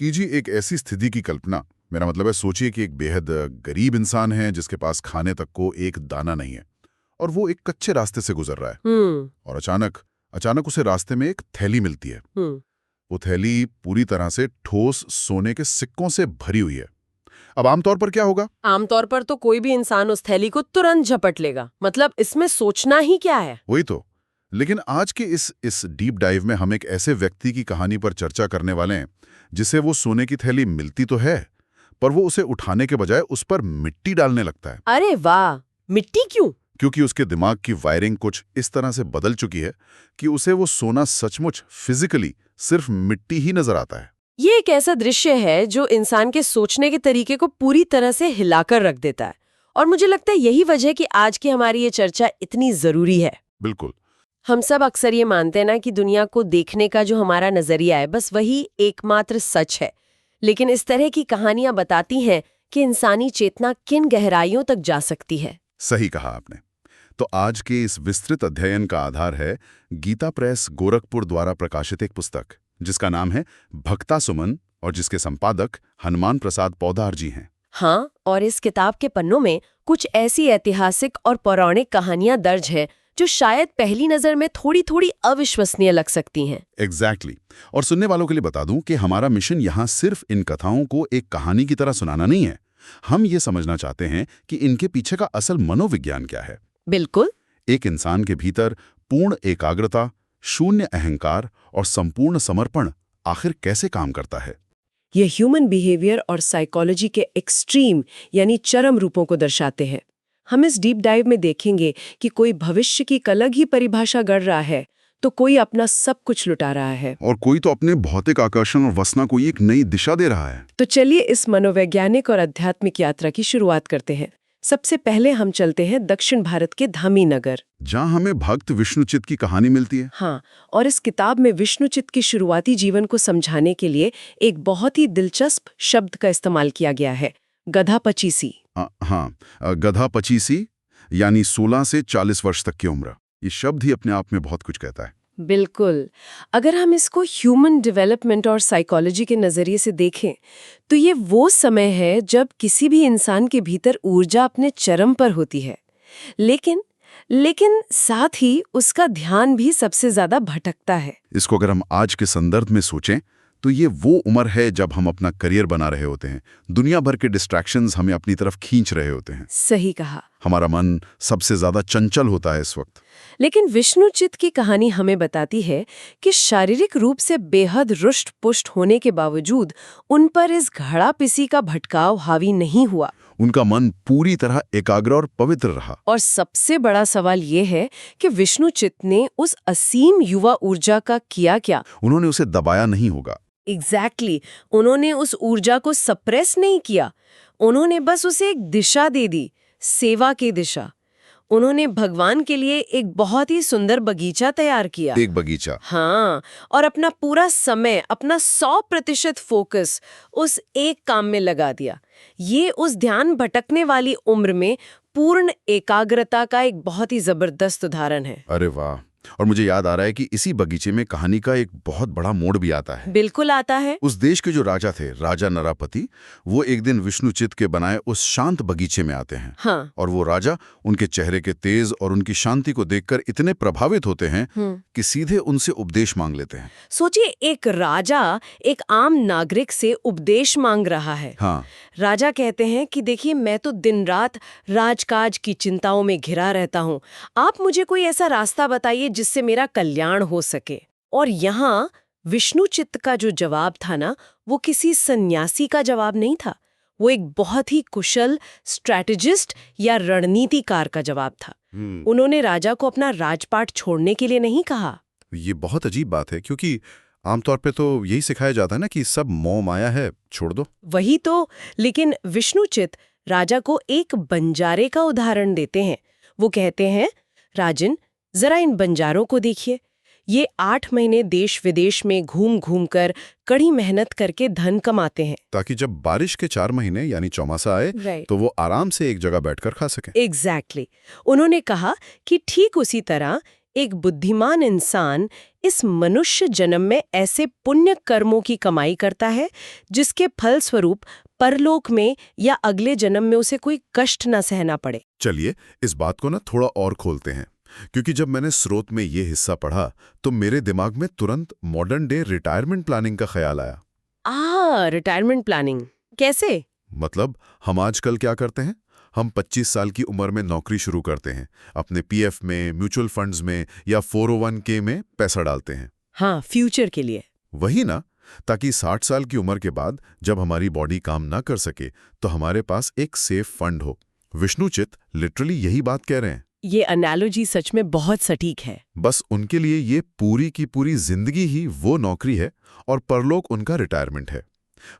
कीजिए एक ऐसी स्थिति की कल्पना। मेरा मतलब है, सोचिए कि एक बेहद गरीब इंसान है जिसके पास खाने तक को एक दाना नहीं है और वो एक कच्चे रास्ते से गुजर रहा है। और अचानक अचानक उसे रास्ते में एक थैली मिलती है। वो थैली पूरी तरह से ठोस सोने के सिक्कों से भरी हुई है। अब आमतौर पर क्या होगा? आमतौर पर तो कोई भी इंसान उस थैली को तुरंत झपट लेगा। मतलब इसमें सोचना ही क्या है। वही तो। लेकिन आज के इस डीप डाइव में हम एक ऐसे व्यक्ति की कहानी पर चर्चा करने वाले हैं जिसे वो सोने की थैली मिलती तो है, पर वो उसे उठाने के बजाय उस पर मिट्टी डालने लगता है। अरे वाह, मिट्टी क्यों? क्योंकि उसके दिमाग की वायरिंग कुछ इस तरह से बदल चुकी है कि उसे वो सोना सचमुच फिजिकली सिर्फ मिट्टी ही नजर आता है। ये एक ऐसा दृश्य है जो इंसान के सोचने के तरीके को पूरी तरह से हिलाकर रख देता है। और मुझे लगता है यही वजह है कि आज की हमारी ये चर्चा इतनी जरूरी है। बिल्कुल। हम सब अक्सर ये मानते हैं ना कि दुनिया को देखने का जो हमारा नजरिया है बस वही एकमात्र सच है। लेकिन इस तरह की कहानियां बताती हैं कि इंसानी चेतना किन गहराइयों तक जा सकती है। सही कहा आपने। तो आज के इस विस्तृत अध्ययन का आधार है गीता प्रेस गोरखपुर द्वारा प्रकाशित एक पुस्तक जिसका नाम है भक्ता सुमन और जिसके संपादक हनुमान प्रसाद पौधार जी हैं। हाँ, और इस किताब के पन्नों में कुछ ऐसी ऐतिहासिक और पौराणिक कहानियां दर्ज है जो शायद पहली नजर में थोड़ी थोड़ी अविश्वसनीय लग सकती हैं। एग्जैक्टली। और सुनने वालों के लिए बता दूं कि हमारा मिशन यहाँ सिर्फ इन कथाओं को एक कहानी की तरह सुनाना नहीं है। हम ये समझना चाहते हैं कि इनके पीछे का असल मनोविज्ञान क्या है। बिल्कुल। एक इंसान के भीतर पूर्ण एकाग्रता, शून्य अहंकार और संपूर्ण समर्पण आखिर कैसे काम करता है। ये ह्यूमन बिहेवियर और साइकोलॉजी के एक्सट्रीम यानी चरम रूपों को दर्शाते हैं। हम इस डीप डाइव में देखेंगे कि कोई भविष्य की अलग ही परिभाषा गढ़ रहा है, तो कोई अपना सब कुछ लुटा रहा है और कोई तो अपने भौतिक आकर्षण और वासना को एक नई दिशा दे रहा है। तो चलिए इस मनोवैज्ञानिक और आध्यात्मिक यात्रा की शुरुआत करते हैं। सबसे पहले हम चलते हैं दक्षिण भारत के धामी नगर, जहाँ हमें भक्त विष्णुचित की कहानी मिलती है। हाँ, और इस किताब में विष्णुचित की शुरुआती जीवन को समझाने के लिए एक बहुत ही दिलचस्प शब्द का इस्तेमाल किया गया है, गधा पचीसी। हाँ, गधा पचीसी यानी 16 से 40 वर्ष तक की उम्र। ये शब्द ही अपने आप में बहुत कुछ कहता है। बिल्कुल। अगर हम इसको ह्यूमन डेवलपमेंट और साइकोलॉजी के नज़रिए से देखें तो ये वो समय है जब किसी भी इंसान के भीतर ऊर्जा अपने चरम पर होती है, लेकिन साथ ही उसका ध्यान भी सबसे ज्यादा भटकता है। इसको अगर हम आज के संदर्भ में सोचें तो ये वो उम्र है जब हम अपना करियर बना रहे होते हैं, दुनिया भर के डिस्ट्रैक्शंस हमें अपनी तरफ खींच रहे होते हैं। सही कहा। हमारा मन सबसे ज्यादा चंचल होता है इस वक्त। लेकिन विष्णुचित की कहानी हमें बताती है कि शारीरिक रूप से बेहद रुष्ट पुष्ट होने के बावजूद उन पर इस घड़ा पिसी का भटकाव हावी नहीं हुआ। उनका मन पूरी तरह एकाग्र और पवित्र रहा। और सबसे बड़ा सवाल ये है कि विष्णुचित ने उस असीम युवा ऊर्जा का किया क्या? उन्होंने उसे दबाया नहीं होगा। एग्जैक्टली। उन्होंने उस ऊर्जा को सप्रेस नहीं किया, उन्होंने बस उसे एक दिशा दे दी, सेवा की दिशा। उन्होंने भगवान के लिए एक बहुत ही सुंदर बगीचा तैयार किया। एक बगीचा? हाँ, और अपना पूरा समय, अपना 100% फोकस उस एक काम में लगा दिया। ये उस ध्यान भटकने वाली उम्र में पूर्ण एकाग्रता का एक बहुत ही जबरदस्त उदाहरण है। अरे वाह। और मुझे याद आ रहा है कि इसी बगीचे में कहानी का एक बहुत बड़ा मोड़ भी आता है। बिल्कुल आता है। उस देश के जो राजा थे, राजा नरापति, वो एक दिन विष्णुचित के बनाए उस शांत बगीचे में आते हैं। हाँ। और वो राजा उनके चेहरे के तेज और उनकी शांति को देखकर इतने प्रभावित होते हैं कि सीधे उनसे उपदेश मांग लेते हैं। सोचिए, एक राजा एक आम नागरिक से उपदेश मांग रहा है। हाँ। राजा कहते हैं कि देखिए, मैं तो दिन रात राजकाज की चिंताओं में घिरा रहता हूँ, आप मुझे कोई ऐसा रास्ता बताइए जिससे मेरा कल्याण हो सके। और यहाँ विष्णुचित का जो जवाब था ना, वो किसी सन्यासी का जवाब नहीं था, वो एक बहुत ही कुशल स्ट्रैटेजिस्ट या रणनीतिकार का जवाब था। उन्होंने राजा को अपना राजपाट छोड़ने के लिए नहीं कहा। ये बहुत अजीब बात है, क्योंकि आमतौर पे तो यही सिखाया जाता है ना कि सब मोह माया है, छोड़ दो। वही तो। लेकिन विष्णुचित राजा को एक बंजारे का उदाहरण देते हैं। वो कहते हैं, राजन, जरा इन बंजारों को देखिए, ये 8 महीने देश विदेश में घूम घूम कर कड़ी मेहनत करके धन कमाते हैं, ताकि जब बारिश के 4 महीने यानी चौमासा आए तो वो आराम से एक जगह बैठकर खा सकें। एग्जैक्टली। उन्होंने कहा कि ठीक उसी तरह एक बुद्धिमान इंसान इस मनुष्य जन्म में ऐसे पुण्य कर्मों की कमाई करता है जिसके फल स्वरूप परलोक में या अगले जन्म में उसे कोई कष्ट न सहना पड़े। चलिए इस बात को ना थोड़ा और खोलते हैं, क्योंकि जब मैंने स्रोत में ये हिस्सा पढ़ा तो मेरे दिमाग में तुरंत मॉडर्न डे रिटायरमेंट प्लानिंग का ख्याल आया। रिटायरमेंट प्लानिंग कैसे? मतलब हम आजकल क्या करते हैं, हम 25 साल की उम्र में नौकरी शुरू करते हैं, अपने पीएफ में, म्यूचुअल फंड्स में या 401k में पैसा डालते हैं। हाँ, फ्यूचर के लिए। वही ना, ताकि 60 साल की उम्र के बाद जब हमारी बॉडी काम ना कर सके तो हमारे पास एक सेफ फंड हो। विष्णुचित लिटरली यही बात कह रहे हैं। ये एनालॉजी सच में बहुत सटीक है। बस उनके लिए ये पूरी की पूरी जिंदगी ही वो नौकरी है और परलोक उनका रिटायरमेंट है।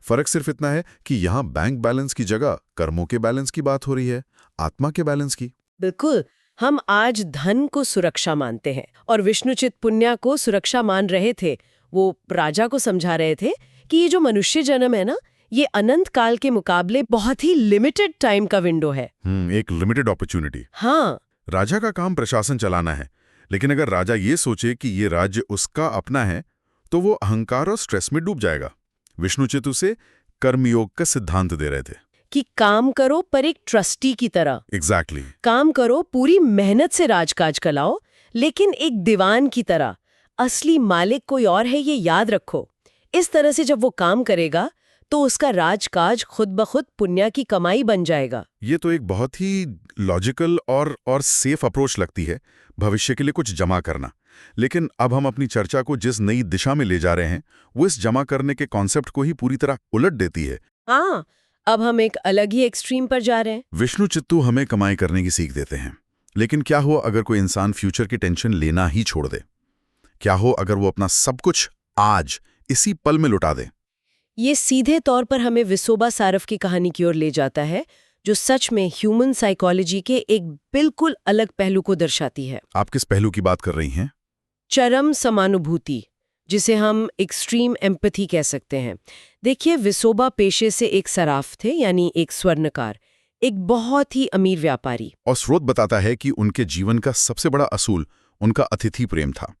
फर्क सिर्फ इतना है कि यहाँ बैंक बैलेंस की जगह कर्मों के बैलेंस की बात हो रही है, आत्मा के बैलेंस की। बिल्कुल। हम आज धन को सुरक्षा मानते हैं और विष्णुचित पुण्य को सुरक्षा मान रहे थे। वो राजा को समझा रहे थे कि ये जो मनुष्य जन्म है ना, ये अनंत काल के मुकाबले बहुत ही लिमिटेड टाइम का विंडो है। एक लिमिटेड अपॉर्चुनिटी। हाँ। राजा का काम प्रशासन चलाना है, लेकिन अगर राजा ये सोचे कि ये राज्य उसका अपना है तो वो अहंकार और स्ट्रेस में डूब जाएगा। विष्णुचित उसे कर्मयोग का सिद्धांत दे रहे थे कि काम करो पर एक ट्रस्टी की तरह। एग्जैक्टली। काम करो, पूरी मेहनत से राजकाज कराओ, लेकिन एक दीवान की तरह। असली मालिक कोई और है, ये याद रखो। इस तरह से जब वो काम करेगा तो उसका राजकाज खुद ब खुद पुण्य की कमाई बन जाएगा। ये तो एक बहुत ही लॉजिकल और सेफ अप्रोच लगती है, भविष्य के लिए कुछ जमा करना। लेकिन अब हम अपनी चर्चा को जिस नई दिशा में ले जा रहे हैं वो इस जमा करने के कॉन्सेप्ट को ही पूरी तरह उलट देती है। हाँ, अब हम एक अलग ही एक्सट्रीम पर जा रहे हैं। विष्णुचित्तू हमें कमाई करने की सीख देते हैं, लेकिन क्या हो अगर कोई इंसान फ्यूचर की टेंशन लेना ही छोड़ दे? क्या हो अगर वो अपना सब कुछ आज इसी पल में लुटा दे? ये सीधे तौर पर हमें विसोबा सारफ की कहानी की ओर ले जाता है, जो सच में ह्यूमन साइकोलॉजी के एक बिल्कुल अलग पहलू को दर्शाती है। आप किस पहलू की बात कर रही हैं? चरम समानुभूति, जिसे हम एक्सट्रीम एम्पैथी कह सकते हैं। देखिए, विसोबा पेशे से एक सराफ थे, यानी एक स्वर्णकार, एक बहुत ही अमीर व्यापारी। और स्रोत बताता है कि उनके जीवन का सबसे बड़ा असूल उनका अतिथि प्रेम था।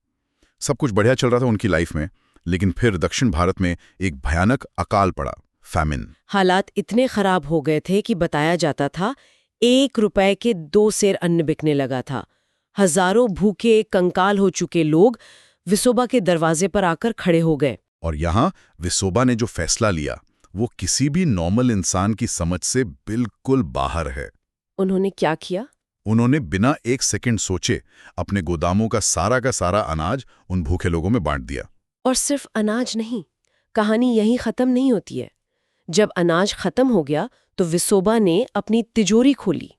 सब कुछ बढ़िया चल रहा था उनकी लाइफ में, लेकिन फिर दक्षिण भारत में एक भयानक अकाल पड़ा, फैमिन। हालात इतने खराब हो गए थे कि बताया जाता था 1 रुपए के 2 सेर अन्न बिकने लगा था। हजारों भूखे कंकाल हो चुके लोग विसोबा के दरवाजे पर आकर खड़े हो गए। और यहाँ विसोबा ने जो फैसला लिया वो किसी भी नॉर्मल इंसान की समझ से बिल्कुल बाहर है। उन्होंने क्या किया? उन्होंने बिना एक सेकंड सोचे अपने गोदामों का सारा अनाज उन भूखे लोगों में बांट दिया। और सिर्फ अनाज नहीं, कहानी यहीं खत्म नहीं होती है। जब अनाज खत्म हो गया तो विसोबा ने अपनी तिजोरी खोली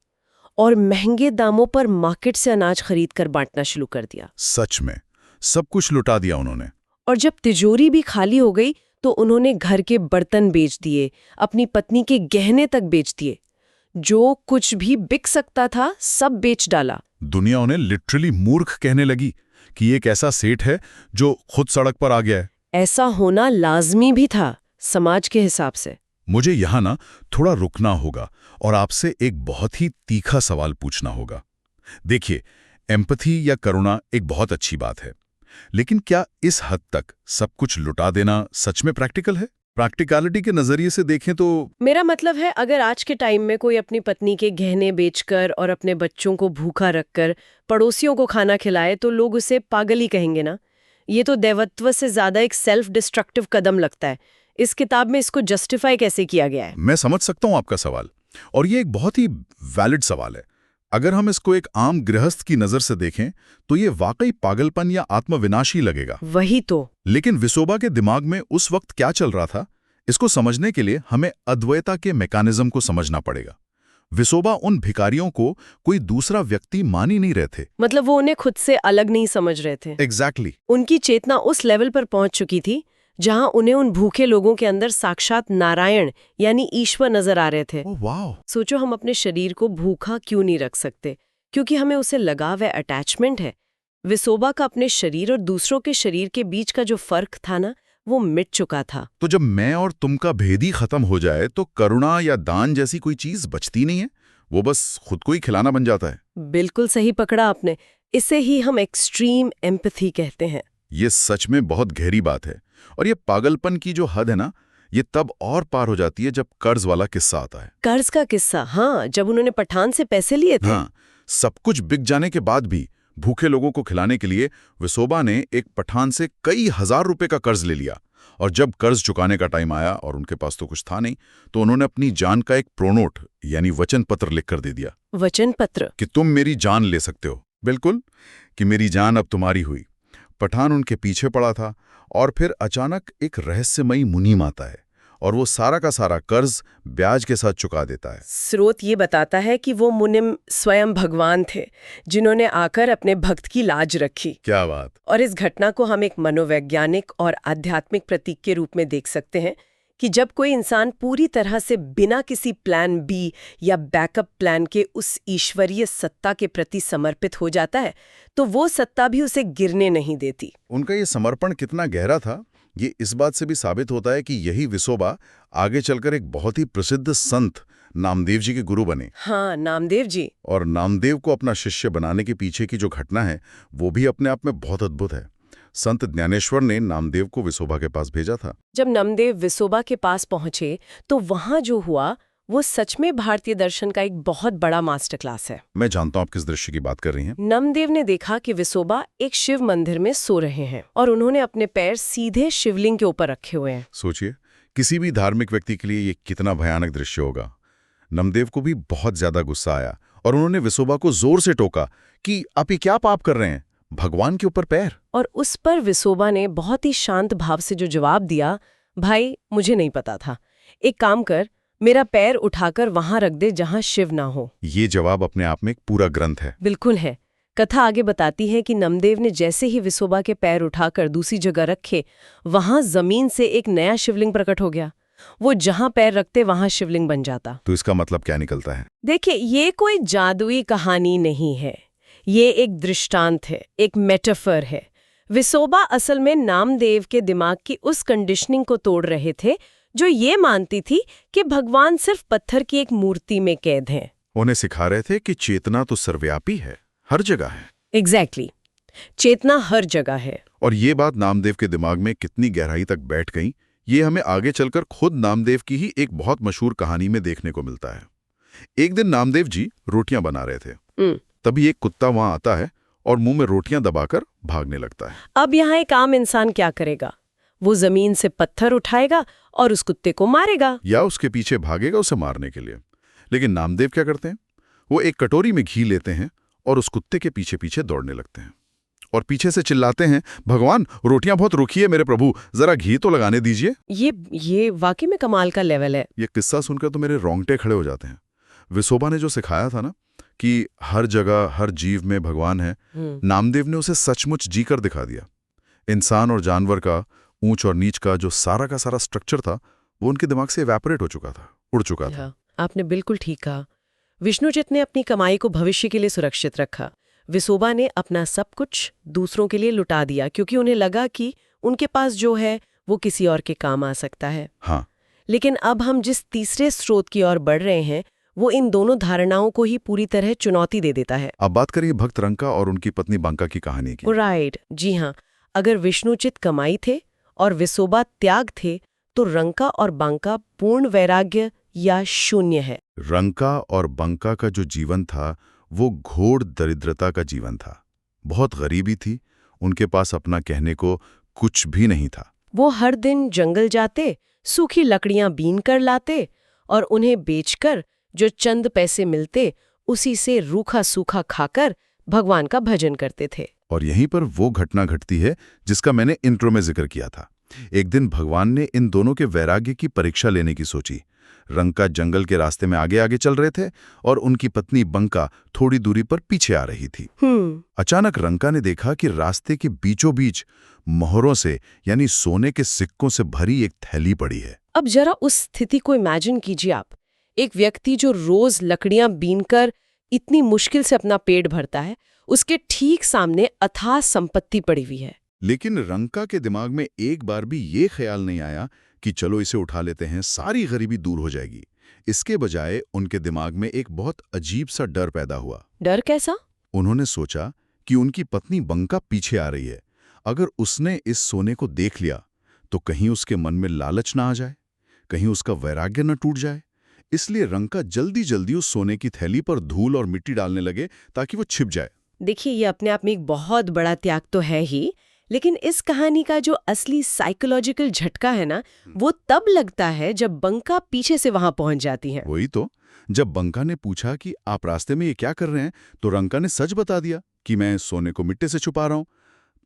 और महंगे दामों पर मार्केट से अनाज खरीद कर बांटना शुरू कर दिया। सच में सब कुछ लुटा दिया उन्होंने। और जब तिजोरी भी खाली हो गई तो उन्होंने घर के बर्तन बेच दिए, अपनी पत्नी के गहने तक बेच दिए। जो कुछ भी बिक सकता था सब बेच डाला। दुनिया उन्हें लिटरली मूर्ख कहने लगी कि एक ऐसा सेठ है जो खुद सड़क पर आ गया है। ऐसा होना लाजमी भी था समाज के हिसाब से। मुझे यहाँ ना थोड़ा रुकना होगा और आपसे एक बहुत ही तीखा सवाल पूछना होगा। देखिए, एम्पैथी या करुणा एक बहुत अच्छी बात है, लेकिन क्या इस हद तक सब कुछ लुटा देना सच में प्रैक्टिकल है? प्रैक्टिकलिटी के नजरिए से देखें तो मेरा मतलब है, अगर आज के टाइम में कोई अपनी पत्नी के गहने बेचकर और अपने बच्चों को भूखा रखकर पड़ोसियों को खाना खिलाए तो लोग उसे पागल ही कहेंगे ना। ये तो दैवत्व से ज्यादा एक सेल्फ डिस्ट्रक्टिव कदम लगता है। इस किताब में इसको जस्टिफाई कैसे किया गया है? मैं समझ सकता हूं आपका सवाल, और ये एक बहुत ही वैलिड सवाल है। अगर हम इसको एक आम गृहस्थ की नजर से देखें तो ये वाकई पागलपन या आत्मविनाशी लगेगा। वही तो। लेकिन विसोबा के दिमाग में उस वक्त क्या चल रहा था, इसको समझने के लिए हमें अद्वैता के मैकेनिज्म को समझना पड़ेगा। विसोबा उन भिखारियों को कोई दूसरा व्यक्ति मान ही नहीं रहे थे। मतलब वो उन्हें खुद से अलग नहीं समझ रहे थे। एग्जैक्टली। उनकी चेतना उस लेवल पर पहुंच चुकी थी जहां उन्हें उन भूखे लोगों के अंदर साक्षात नारायण यानी ईश्वर नजर आ रहे थे। ओह वाह। सोचो, हम अपने शरीर को भूखा क्यों नहीं रख सकते? क्योंकि हमें उसे लगाव है, अटैचमेंट है। विसोबा का अपने शरीर और दूसरों के शरीर के बीच का जो फर्क था ना, वो मिट चुका था। तो जब मैं और तुम का भेद ही खत्म हो जाए तो करुणा या दान जैसी कोई चीज बचती नहीं है, वो बस खुद को ही खिलाना बन जाता है। बिल्कुल सही पकड़ा आपने। इसे ही हम एक्सट्रीम एम्पैथी कहते हैं। ये सच में बहुत गहरी बात है। और ये पागलपन की जो हद है ना, ये तब और पार हो जाती है जब कर्ज वाला किस्सा आता है। कर्ज का किस्सा, हाँ, जब उन्होंने पठान से पैसे लिए थे। हाँ, सब कुछ बिक जाने के बाद भी भूखे लोगों को खिलाने के लिए विसोबा ने एक पठान से कई हजार रुपए का कर्ज ले लिया। और जब कर्ज चुकाने का टाइम आया और उनके पास तो कुछ था नहीं, तो उन्होंने अपनी जान का एक प्रोनोट यानी वचन पत्र लिखकर दे दिया। वचन पत्र? कि तुम मेरी जान ले सकते हो, बिल्कुल, कि मेरी जान अब तुम्हारी हुई। पठान उनके पीछे पड़ा था और फिर अचानक एक रहस्यमयी मुनीम आता है और वो सारा का सारा कर्ज ब्याज के साथ चुका देता है। स्रोत ये बताता है कि वो मुनिम स्वयं भगवान थे, जिन्होंने आकर अपने भक्त की लाज रखी। क्या बात! और इस घटना को हम एक मनोवैज्ञानिक और आध्यात्मिक प्रतीक के रूप में देख सकते हैं कि जब कोई इंसान पूरी तरह से बिना किसी प्लान बी या बैकअप प्लान के उस ईश्वरीय सत्ता के प्रति समर्पित हो जाता है, तो वो सत्ता भी उसे गिरने नहीं देती। उनका ये समर्पण कितना गहरा था, ये इस बात से भी साबित होता है कि यही विसोबा आगे चलकर एक बहुत ही प्रसिद्ध संत नामदेव जी के गुरु बने। हाँ, नामदेव जी। और नामदेव को अपना शिष्य बनाने के पीछे की जो घटना है, वो भी अपने आप में बहुत अद्भुत है। संत ज्ञानेश्वर ने नामदेव को विसोबा के पास भेजा था। जब नामदेव विसोबा के पास पहुंचे तो वहां जो हुआ वो सच में भारतीय दर्शन का एक बहुत बड़ा मास्टर क्लास है। मैं जानता हूं आप किस दृश्य की बात कर रही हैं। नामदेव ने देखा कि विसोबा एक शिव मंदिर में सो रहे हैं और उन्होंने अपने पैर सीधे शिवलिंग के ऊपर रखे हुए हैं। सोचिए, किसी भी धार्मिक व्यक्ति के लिए ये कितना भयानक दृश्य होगा। नामदेव को भी बहुत ज्यादा गुस्सा आया और उन्होंने विसोबा को जोर से टोका कि आप ये क्या पाप कर रहे हैं, भगवान के ऊपर पैर। और उस पर विसोबा ने बहुत ही शांत भाव से जो जवाब दिया, भाई मुझे नहीं पता था, एक काम कर, मेरा पैर उठाकर वहां रख दे जहां शिव ना हो। ये जवाब अपने आप में एक पूरा ग्रंथ है। बिल्कुल है। कथा आगे बताती है कि नामदेव ने जैसे ही विसोबा के पैर उठाकर दूसरी जगह रखे, वहां जमीन से एक नया शिवलिंग प्रकट हो गया। वो जहां पैर रखते वहां शिवलिंग बन जाता। तो इसका मतलब क्या निकलता है? देखिए, ये कोई जादुई कहानी नहीं है, ये एक दृष्टांत है, एक मेटाफर है। विसोबा असल में नामदेव के दिमाग की उस कंडीशनिंग को तोड़ रहे थे जो ये मानती थी कि भगवान सिर्फ पत्थर की एक मूर्ति में कैद हैं। उन्हें सिखा रहे थे कि चेतना तो सर्वव्यापी है, हर जगह है। एग्जैक्टली, चेतना हर जगह है। और ये बात नामदेव के दिमाग में कितनी गहराई तक बैठ गई, ये हमें आगे चलकर खुद नामदेव की ही एक बहुत मशहूर कहानी में देखने को मिलता है। एक दिन नामदेव जी रोटियां बना रहे थे, तभी एक कुत्ता वहां आता है और मुंह में रोटियां दबाकर भागने लगता है। अब यहाँ एक आम इंसान क्या करेगा? वो जमीन से पत्थर उठाएगा और उस कुत्ते को मारेगा, या उसके पीछे भागेगा उसे मारने के लिए। लेकिन नामदेव क्या करते हैं, वो एक कटोरी में घी लेते हैं और उस कुत्ते के पीछे पीछे दौड़ने लगते हैं और पीछे से चिल्लाते हैं, भगवान रोटियां बहुत रूखी है मेरे प्रभु, जरा घी तो लगाने दीजिए। ये वाकई में कमाल का लेवल है। ये किस्सा सुनकर तो मेरे रोंगटे खड़े हो जाते हैं। विसोबा ने जो सिखाया था ना कि हर जगह हर जीव में भगवान है, नामदेव ने उसे सचमुच जीकर दिखा दिया। इंसान और जानवर का, ऊंच और नीच का जो सारा का सारा स्ट्रक्चर था, वो उनके दिमाग से इवैपोरेट हो चुका था, उड़ चुका था। आपने बिल्कुल ठीक कहा। विष्णुचित ने अपनी कमाई को भविष्य के लिए सुरक्षित रखा। विसोबा ने अपना सब कुछ दूसरों के लिए लुटा दिया क्योंकि उन्हें लगा कि उनके पास जो है वो किसी और के काम आ सकता है। हाँ। लेकिन अब हम जिस तीसरे स्रोत की ओर बढ़ रहे हैं, वो इन दोनों धारणाओं को ही पूरी तरह चुनौती दे देता है। अब बात करिए भक्त रंका और उनकी पत्नी बांका की कहानी की। राइट, जी हाँ। अगर विष्णुचित कमाई थे और विसोबा त्याग थे, तो रंका और बांका पूर्ण वैराग्य या शून्य है। रंका और बांका का जो जीवन था वो घोर दरिद्रता का जीवन था। बहुत गरीबी थी, उनके पास अपना कहने को कुछ भी नहीं था। वो हर दिन जंगल जाते, सूखी लकड़ियां बीन कर लाते और उन्हें बेचकर जो चंद पैसे मिलते उसी से रूखा सूखा खाकर भगवान का भजन करते थे। और यहीं पर वो घटना घटती है जिसका मैंने इंट्रो में जिक्र किया था। एक दिन भगवान ने इन दोनों के वैराग्य की परीक्षा लेने की सोची। रंका जंगल के रास्ते में आगे आगे चल रहे थे और उनकी पत्नी बंका थोड़ी दूरी पर पीछे आ रही थी। अचानक रंका ने देखा कि रास्ते के बीचों बीच मोहरों से यानी सोने के सिक्कों से भरी एक थैली पड़ी है। अब जरा उस स्थिति को इमेजिन कीजिए आप। एक व्यक्ति जो रोज लकड़ियां बीनकर इतनी मुश्किल से अपना पेट भरता है, उसके ठीक सामने अथाह संपत्ति पड़ी हुई है। लेकिन रंका के दिमाग में एक बार भी ये ख्याल नहीं आया कि चलो इसे उठा लेते हैं, सारी गरीबी दूर हो जाएगी। इसके बजाय उनके दिमाग में एक बहुत अजीब सा डर पैदा हुआ। डर कैसा? उन्होंने सोचा कि उनकी पत्नी बंका पीछे आ रही है, अगर उसने इस सोने को देख लिया तो कहीं उसके मन में लालच ना आ जाए, कहीं उसका वैराग्य न टूट जाए। इसलिए रंका जल्दी जल्दी उस सोने की थैली पर धूल और मिट्टी डालने लगे ताकि वो छिप जाए। देखिए, ये अपने आप में एक बहुत बड़ा त्याग तो है ही, लेकिन इस कहानी का जो असली साइकोलॉजिकल झटका है ना, वो तब लगता है जब बंका पीछे से वहां पहुंच जाती है। वही तो, जब बंका ने पूछा कि आप रास्ते में ये क्या कर रहे हैं, तो रंका ने सच बता दिया कि मैं सोने को मिट्टी से छुपा रहा हूं।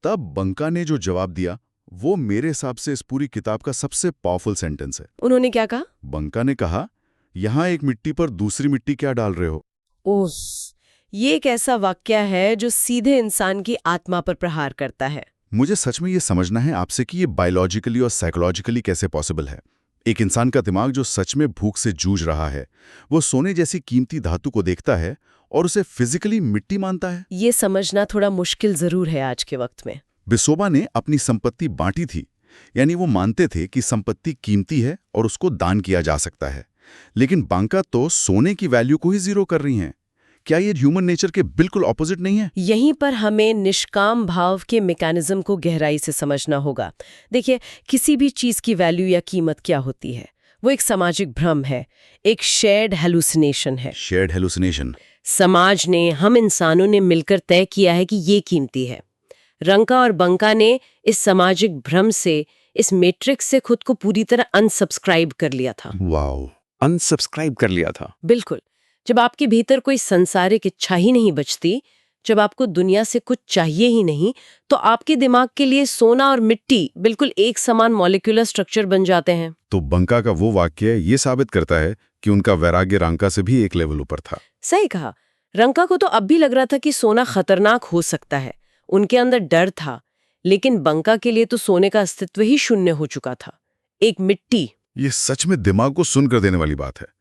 तब बंका ने जो जवाब दिया वो मेरे हिसाब से इस पूरी किताब का सबसे पावरफुल सेंटेंस है। उन्होंने क्या कहा? बंका ने कहा, यहां एक मिट्टी पर दूसरी मिट्टी क्या डाल रहे हो? ओह, ये एक ऐसा वाक्य है जो सीधे इंसान की आत्मा पर प्रहार करता है। मुझे सच में ये समझना है आपसे कि ये बायोलॉजिकली और साइकोलॉजिकली कैसे पॉसिबल है। एक इंसान का दिमाग जो सच में भूख से जूझ रहा है, वो सोने जैसी कीमती धातु को देखता है और उसे फिजिकली मिट्टी मानता है। ये समझना थोड़ा मुश्किल जरूर है आज के वक्त में। बिसोबा ने अपनी संपत्ति बांटी थी, यानी वो मानते थे कि संपत्ति कीमती है और उसको दान किया जा सकता है। लेकिन बांका तो सोने की वैल्यू को ही जीरो कर रही हैं। क्या ये ह्यूमन नेचर के बिल्कुल ऑपोजिट नहीं है? यहीं पर हमें निष्काम भाव के मैकेनिज्म को गहराई से समझना होगा। देखिए, किसी भी चीज की वैल्यू या कीमत क्या होती है? वो एक सामाजिक भ्रम है, एक शेयर्ड हेलुसिनेशन है। Shared hallucination. समाज ने, हम इंसानों ने मिलकर तय किया है कि ये कीमती है। रंका और बंका ने इस सामाजिक भ्रम से, इस मैट्रिक्स से खुद को पूरी तरह अनसब्सक्राइब कर लिया था। वाओ, अनसब्सक्राइब कर लिया था। बिल्कुल। जब आपके भीतर कोई संसारिक इच्छा ही नहीं बचती, जब आपको दुनिया से कुछ चाहिए ही नहीं, तो आपके दिमाग के लिए सोना और मिट्टी बिल्कुल एक समान मॉलिक्यूलर स्ट्रक्चर बन जाते हैं। तो बंका का वो वाक्य ये साबित करता है कि उनका वैराग्य रंका से भी एक लेवल ऊपर था। सही कहा। रंका को तो अब भी लग रहा था कि सोना खतरनाक हो सकता है, उनके अंदर डर था, लेकिन बंका के लिए तो सोने का अस्तित्व ही शून्य हो चुका था। एक मिट्टी। ये सच में दिमाग को सुन कर देने वाली बात है।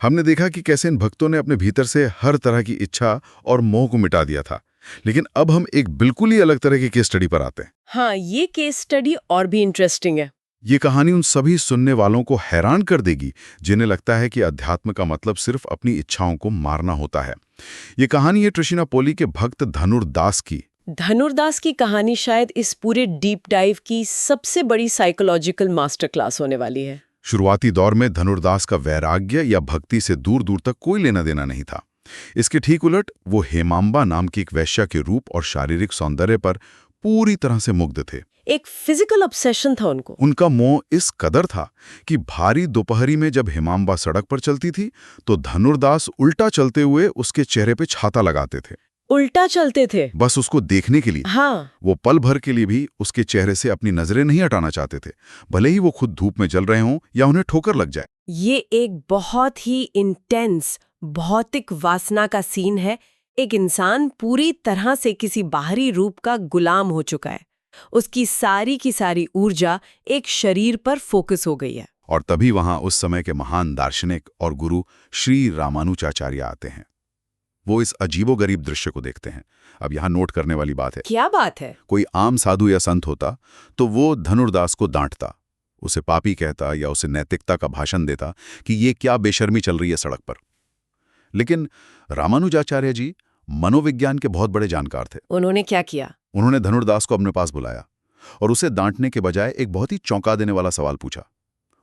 हमने देखा कि कैसे इन भक्तों ने अपने भीतर से हर तरह की इच्छा और मोह को मिटा दिया था। लेकिन अब हम एक बिल्कुल ही अलग तरह की केस स्टडी पर आते हैं। हाँ, ये केस स्टडी और भी इंटरेस्टिंग है। ये कहानी उन सभी सुनने वालों को हैरान कर देगी जिन्हें लगता है कि अध्यात्म का मतलब सिर्फ अपनी इच्छाओं को मारना होता है। ये कहानी है त्रिशुनापोली के भक्त धनुर्दास की। धनुर्दास की कहानी शायद इस पूरे डीप डाइव की सबसे बड़ी साइकोलॉजिकल मास्टर क्लास होने वाली है। शुरुआती दौर में धनुर्दास का वैराग्य या भक्ति से दूर दूर तक कोई लेना देना नहीं था। इसके ठीक उलट वो हेमांबा नाम की एक वैश्या के रूप और शारीरिक सौंदर्य पर पूरी तरह से मुग्ध थे। एक फिजिकल ऑब्सेशन था उनको। उनका मोह इस कदर था कि भारी दोपहरी में जब हेमांबा सड़क पर चलती थी तो धनुर्दास उल्टा चलते हुए उसके चेहरे पे छाता लगाते थे। उल्टा चलते थे? बस उसको देखने के लिए। हाँ। वो पल भर के लिए भी उसके चेहरे से अपनी नजरें नहीं हटाना चाहते थे, भले ही वो खुद धूप में जल रहे हों या उन्हें ठोकर लग जाए। ये एक बहुत ही इंटेंस भौतिक वासना का सीन है। एक इंसान पूरी तरह से किसी बाहरी रूप का गुलाम हो चुका है। उसकी सारी की सारी ऊर्जा एक शरीर पर फोकस हो गई है। और तभी वहां उस समय के महान दार्शनिक और गुरु श्री रामानुजाचार्य आते हैं। वो इस अजीबोगरीब दृश्य को देखते हैं। अब यहाँ नोट करने वाली बात है। क्या बात है? कोई आम साधु या संत होता तो वो धनुर्दास को डांटता, उसे पापी कहता या उसे नैतिकता का भाषण देता कि ये क्या बेशर्मी चल रही है सड़क पर। लेकिन रामानुजाचार्य जी मनोविज्ञान के बहुत बड़े जानकार थे। उन्होंने क्या किया? उन्होंने धनुर्दास को अपने पास बुलाया और उसे डांटने के बजाय एक बहुत ही चौंका देने वाला सवाल पूछा।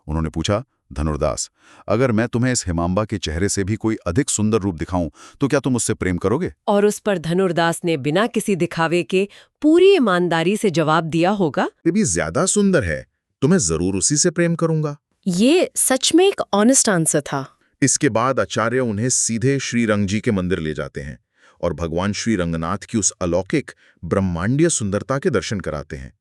उन्होंने पूछा, धनुर्दास, अगर मैं तुम्हें इस हेमांबा के चेहरे से भी कोई अधिक सुंदर रूप दिखाऊं तो क्या तुम उससे प्रेम करोगे? और उस पर धनुर्दास ने बिना किसी दिखावे के पूरी ईमानदारी से जवाब दिया होगा, ये भी ज्यादा सुंदर है, तो मैं जरूर उसी से प्रेम करूंगा। ये सच में एक ऑनेस्ट आंसर था। इसके बाद आचार्य उन्हें सीधे श्री रंग जी के मंदिर ले जाते हैं और भगवान श्री रंगनाथ की उस अलौकिक ब्रह्मांडीय सुंदरता के दर्शन कराते हैं।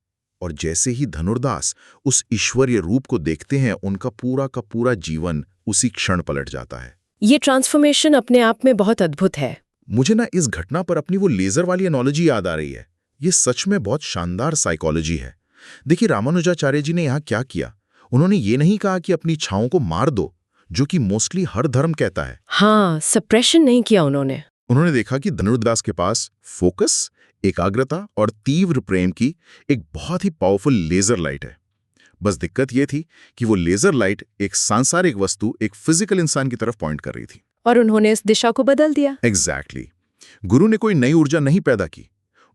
और जैसे ही धनुर्दास उस ईश्वरीय रूप को देखते हैं, उनका पूरा का पूरा जीवन उसी क्षण पलट जाता है। ये ट्रांसफॉर्मेशन अपने आप में बहुत अद्भुत है। मुझे ना इस घटना पर अपनी वो लेजर वाली एनोलॉजी याद आ रही है। ये सच में बहुत शानदार साइकोलॉजी है। देखिए, रामानुजाचार्य जी ने यहाँ क्या किया। उन्होंने ये नहीं कहा कि अपनी इच्छाओं को मार दो, जो कि मोस्टली हर धर्म कहता है। हाँ, सप्रेशन नहीं किया उन्होंने। उन्होंने देखा कि धनुर्दास के पास फोकस, एकाग्रता और तीव्र प्रेम की एक बहुत ही पावरफुल लेजर लाइट है। बस दिक्कत यह थी कि वो लेजर लाइट एक सांसारिक वस्तु, एक फिजिकल इंसान की तरफ पॉइंट कर रही थी। और उन्होंने इस दिशा को बदल दिया। एग्जैक्टली। गुरु ने कोई नई ऊर्जा नहीं पैदा की,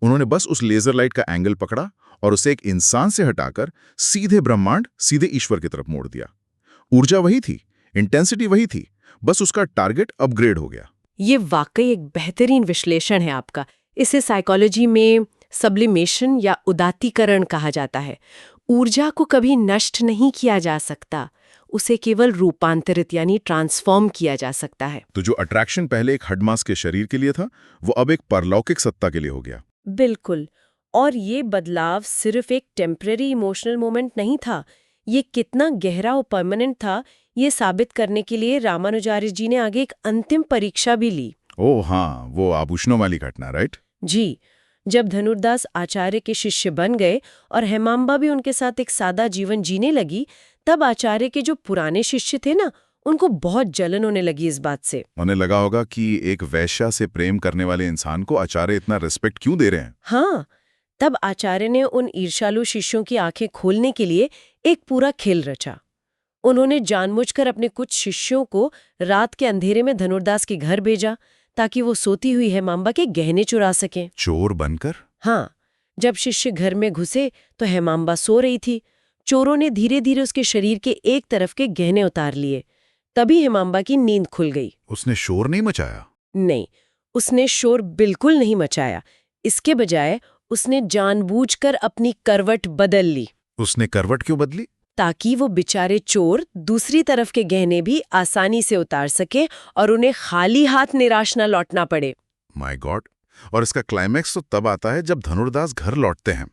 उन्होंने बस उस लेजर लाइट का एंगल पकड़ा और उसे एक इंसान से हटाकर सीधे ब्रह्मांड, सीधे ईश्वर की तरफ मोड़ दिया। ऊर्जा वही थी, इंटेंसिटी वही थी, बस उसका टारगेट अपग्रेड हो गया। ये वाकई एक बेहतरीन विश्लेषण है आपका। इसे साइकोलॉजी में सब्लिमेशन या उदात्तीकरण कहा जाता है। ऊर्जा को कभी नष्ट नहीं किया जा सकता, उसे केवल रूपांतरित यानी ट्रांसफॉर्म किया जा सकता है। तो जो अट्रैक्शन पहले एक हडमास के शरीर के लिए था, वो अब एक परलौकिक सत्ता के लिए हो गया। बिल्कुल। और ये बदलाव सिर्फ एक टेम्पररी इमोशनल मोमेंट नहीं था, ये कितना गहरा और परमानेंट था, ये साबित करने के लिए रामानुजाचार्य जी ने आगे एक अंतिम परीक्षा भी ली। ओह हाँ, वो आभूषणों वाली घटना, राइट? जी, जब धनुर्दास आचार्य के शिष्य बन गए और हेमांबा भी उनके साथ एक सादा जीवन जीने लगी, तब आचार्य के जो पुराने शिष्य थे ना, उनको बहुत जलन होने लगी इस बात से। उन्हें लगा होगा कि एक वैश्या से प्रेम करने वाले इंसान को आचार्य इतना रिस्पेक्ट क्यों दे रहे हैं। हाँ, तब आचार्य ने उन ईर्ष्यालु शिष्यों की आंखें खोलने के लिए एक पूरा खेल रचा। उन्होंने जानबूझकर अपने कुछ शिष्यों को रात के अंधेरे में धनुर्दास के घर भेजा ताकि वो सोती हुई हेमांबा के गहने चुरा सकें। चोर बनकर? हाँ, जब शिष्य घर में घुसे तो हेमांबा सो रही थी। चोरों ने धीरे धीरे उसके शरीर के एक तरफ के गहने उतार लिए। तभी हेमांबा की नींद खुल गई। उसने शोर नहीं मचाया? नहीं, उसने शोर बिल्कुल नहीं मचाया। इसके बजाय उसने जानबूझकर अपनी करवट बदल ली। उसने करवट क्यों बदली? ताकि वो बेचारे चोर दूसरी तरफ के गहने भी आसानी से उतार सके और उन्हें खाली हाथ निराश न लौटना पड़े। My God! और इसका क्लाइमैक्स तो तब आता है जब धनुर्दास घर लौटते हैं।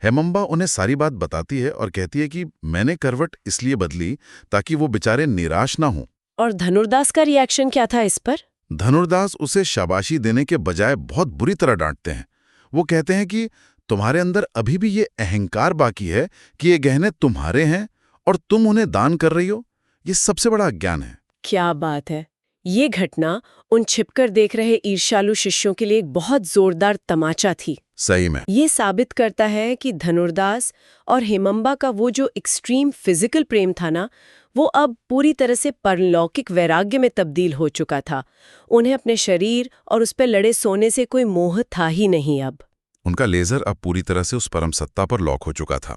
हेमंबा उन्हें सारी बात बताती है और कहती है कि मैंने करवट इसलिए बदली ताकि वो बेचारे निराश ना हों। और धनुर्दास का रिएक्शन क्या था इस पर? धनुर्दास उसे शाबाशी देने के बजाय बहुत बुरी तरह डांटते हैं। वो कहते हैं कि तुम्हारे अंदर अभी भी ये अहंकार बाकी है कि ये गहने तुम्हारे हैं और तुम उन्हें दान कर रही हो। ये सबसे बड़ा अज्ञान है। क्या बात है! ये घटना उन छिपकर देख रहे ईर्ष्यालु शिष्यों के लिए एक बहुत जोरदार तमाचा थी। सही में। ये साबित करता है कि धनुर्दास और हेमंबा का वो जो एक्सट्रीम फिजिकल प्रेम था ना, वो अब पूरी तरह से परलौकिक वैराग्य में तब्दील हो चुका था। उन्हें अपने शरीर और उस पर लड़े सोने से कोई मोह था ही नहीं अब। उनका लेजर अब पूरी तरह से उस परम सत्ता पर लॉक हो चुका था।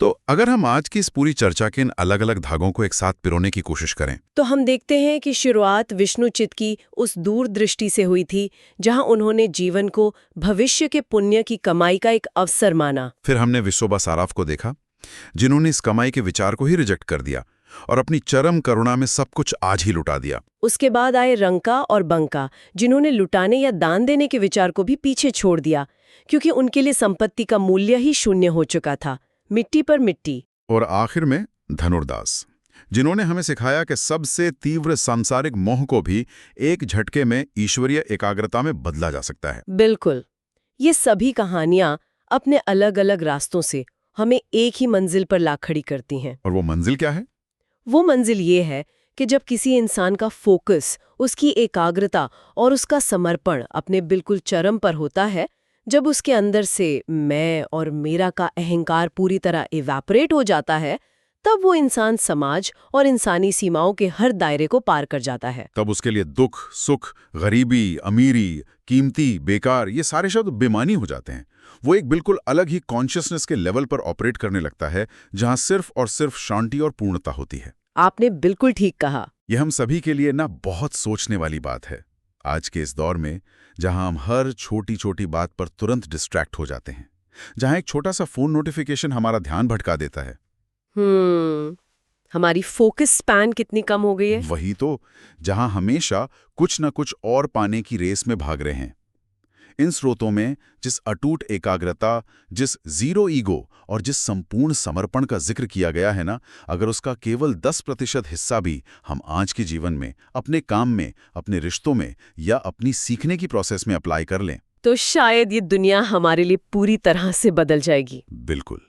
तो अगर हम आज की इस पूरी चर्चा के इन अलग अलग धागों को एक साथ पिरोने की कोशिश करें तो हम देखते हैं कि शुरुआत विष्णुचित की उस दूरदृष्टि से हुई थी, जहां उन्होंने जीवन को भविष्य के पुण्य की कमाई का एक अवसर माना। फिर हमने विश्वोबा साराफ को देखा, जिन्होंने इस कमाई के विचार को ही रिजेक्ट कर दिया और अपनी चरम करुणा में सब कुछ आज ही लुटा दिया। उसके बाद आए रंका और बंका, जिन्होंने लुटाने या दान देने के विचार को भी पीछे छोड़ दिया, क्योंकि उनके लिए संपत्ति का मूल्य ही शून्य हो चुका था, मिट्टी पर मिट्टी। और आखिर में धनुर्दास, जिन्होंने हमें सिखाया कि सबसे तीव्र सांसारिक मोह को भी एक झटके में ईश्वरीय एकाग्रता में बदला जा सकता है। बिल्कुल। ये सभी कहानियां अपने अलग अलग रास्तों से हमें एक ही मंजिल पर ला खड़ी करती हैं। और वो मंजिल क्या है? वो मंजिल ये है कि जब किसी इंसान का फोकस, उसकी एकाग्रता और उसका समर्पण अपने बिल्कुल चरम पर होता है, जब उसके अंदर से मैं और मेरा का अहंकार पूरी तरह इवैपोरेट हो जाता है, तब वो इंसान समाज और इंसानी सीमाओं के हर दायरे को पार कर जाता है। तब उसके लिए दुख, सुख, गरीबी, अमीरी, कीमती, बेकार, ये सारे शब्द बेमानी हो जाते हैं। वो एक बिल्कुल अलग ही कॉन्शियसनेस के लेवल पर ऑपरेट करने लगता है, जहां सिर्फ और सिर्फ शांति और पूर्णता होती है। आपने बिल्कुल ठीक कहा। यह हम सभी के लिए ना बहुत सोचने वाली बात है। आज के इस दौर में जहां हम हर छोटी छोटी बात पर तुरंत डिस्ट्रैक्ट हो जाते हैं, जहां एक छोटा सा फोन नोटिफिकेशन हमारा ध्यान भटका देता है। हमारी फोकस स्पैन कितनी कम हो गई है। वही तो, जहां हमेशा कुछ न कुछ और पाने की रेस में भाग रहे हैं। इन स्रोतों में जिस अटूट एकाग्रता, जिस जीरो ईगो और जिस संपूर्ण समर्पण का जिक्र किया गया है ना, अगर उसका केवल 10% हिस्सा भी हम आज के जीवन में, अपने काम में, अपने रिश्तों में या अपनी सीखने की प्रोसेस में अप्लाई कर लें, तो शायद ये दुनिया हमारे लिए पूरी तरह से बदल जाएगी। बिल्कुल।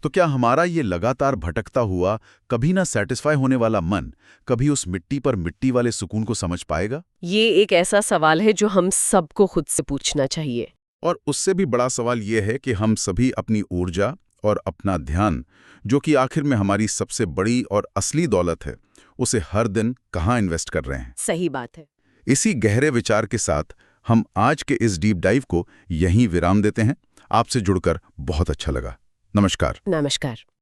तो क्या हमारा ये लगातार भटकता हुआ, कभी ना सेटिस्फाई होने वाला मन कभी उस मिट्टी पर मिट्टी वाले सुकून को समझ पाएगा? ये एक ऐसा सवाल है जो हम सबको खुद से पूछना चाहिए। और उससे भी बड़ा सवाल ये है कि हम सभी अपनी ऊर्जा और अपना ध्यान, जो कि आखिर में हमारी सबसे बड़ी और असली दौलत है, उसे हर दिन कहाँ इन्वेस्ट कर रहे हैं। सही बात है। इसी गहरे विचार के साथ हम आज के इस डीप डाइव को यहीं विराम देते हैं। आपसे जुड़कर बहुत अच्छा लगा। नमस्कार। नमस्कार।